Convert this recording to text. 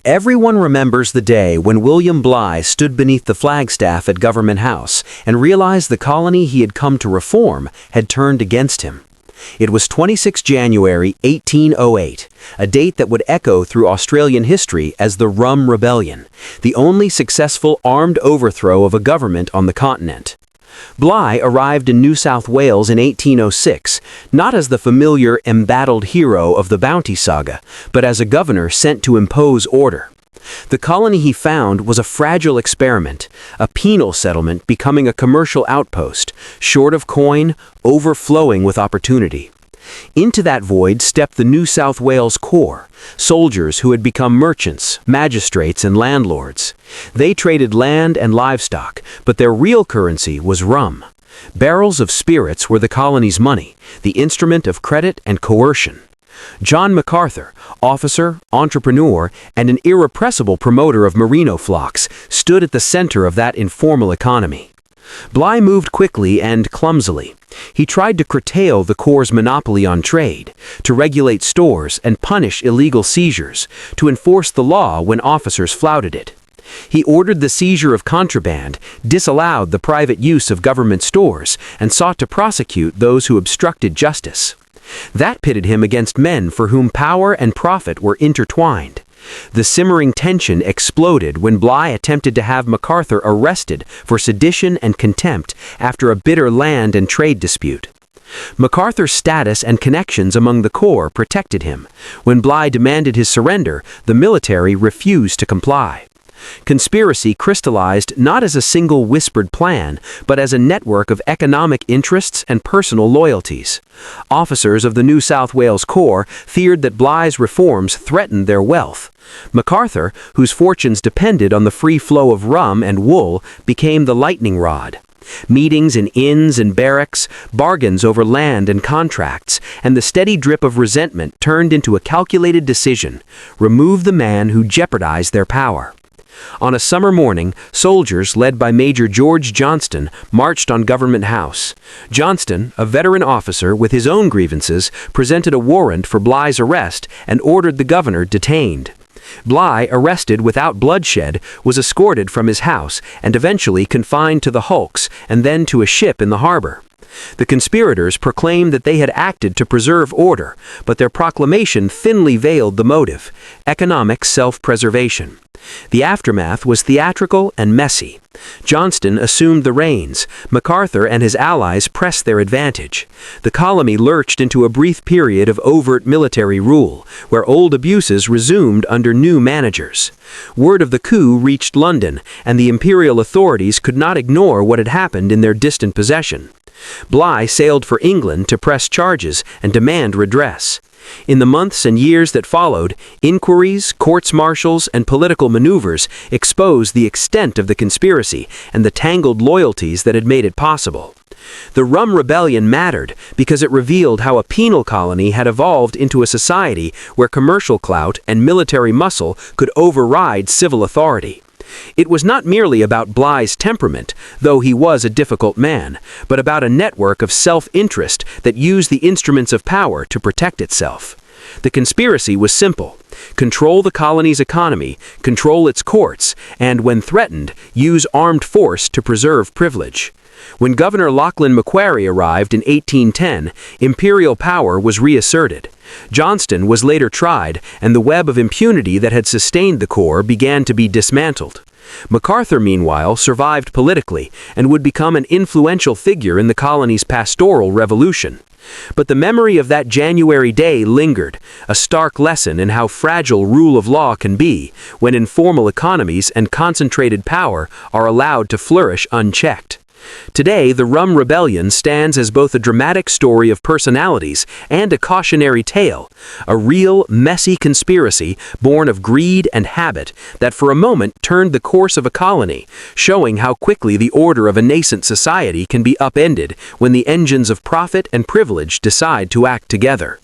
Everyone remembers the day when William Bligh stood beneath the flagstaff at Government House and realized the colony he had come to reform had turned against him. It was 26 January 1808, a date that would echo through Australian history as the Rum Rebellion, the only successful armed overthrow of a government on the continent. Bligh arrived in New South Wales in 1806, not as the familiar embattled hero of the Bounty saga, but as a governor sent to impose order. The colony he found was a fragile experiment, a penal settlement becoming a commercial outpost, short of coin, overflowing with opportunity. Into that void stepped the New South Wales Corps, soldiers who had become merchants, magistrates, and landlords. They traded land and livestock, but their real currency was rum. Barrels of spirits were the colony's money, the instrument of credit and coercion. John MacArthur, officer, entrepreneur, and an irrepressible promoter of merino flocks, stood at the center of that informal economy. Bligh moved quickly and clumsily. He tried to curtail the Corps' monopoly on trade, to regulate stores and punish illegal seizures, to enforce the law when officers flouted it. He ordered the seizure of contraband, disallowed the private use of government stores, and sought to prosecute those who obstructed justice. That pitted him against men for whom power and profit were intertwined. The simmering tension exploded when Bligh attempted to have MacArthur arrested for sedition and contempt after a bitter land and trade dispute. MacArthur's status and connections among the Corps protected him. When Bligh demanded his surrender, the military refused to comply. Conspiracy crystallized not as a single whispered plan, but as a network of economic interests and personal loyalties. Officers of the New South Wales Corps feared that Bligh's reforms threatened their wealth. MacArthur, whose fortunes depended on the free flow of rum and wool, became the lightning rod. Meetings in inns and barracks, bargains over land and contracts, and the steady drip of resentment turned into a calculated decision: remove the man who jeopardized their power. On a summer morning, soldiers led by Major George Johnston marched on Government House. Johnston, a veteran officer with his own grievances, presented a warrant for Bligh's arrest and ordered the governor detained. Bligh, arrested without bloodshed, was escorted from his house and eventually confined to the hulks and then to a ship in the harbor. The conspirators proclaimed that they had acted to preserve order, but their proclamation thinly veiled the motive: economic self-preservation. The aftermath was theatrical and messy. Johnston assumed the reins. MacArthur and his allies pressed their advantage. The colony lurched into a brief period of overt military rule, where old abuses resumed under new managers. Word of the coup reached London, and the imperial authorities could not ignore what had happened in their distant possession. Bligh sailed for England to press charges and demand redress. In the months and years that followed, inquiries, courts-martials, and political maneuvers exposed the extent of the conspiracy and the tangled loyalties that had made it possible. The Rum Rebellion mattered because it revealed how a penal colony had evolved into a society where commercial clout and military muscle could override civil authority. It was not merely about Bligh's temperament, though he was a difficult man, but about a network of self-interest that used the instruments of power to protect itself. The conspiracy was simple: control the colony's economy, control its courts, and, when threatened, use armed force to preserve privilege. When Governor Lachlan Macquarie arrived in 1810, imperial power was reasserted. Johnston was later tried, and the web of impunity that had sustained the Corps began to be dismantled. MacArthur, meanwhile, survived politically and would become an influential figure in the colony's pastoral revolution. But the memory of that January day lingered, a stark lesson in how fragile rule of law can be when informal economies and concentrated power are allowed to flourish unchecked. Today, the Rum Rebellion stands as both a dramatic story of personalities and a cautionary tale, a real, messy conspiracy born of greed and habit that for a moment turned the course of a colony, showing how quickly the order of a nascent society can be upended when the engines of profit and privilege decide to act together.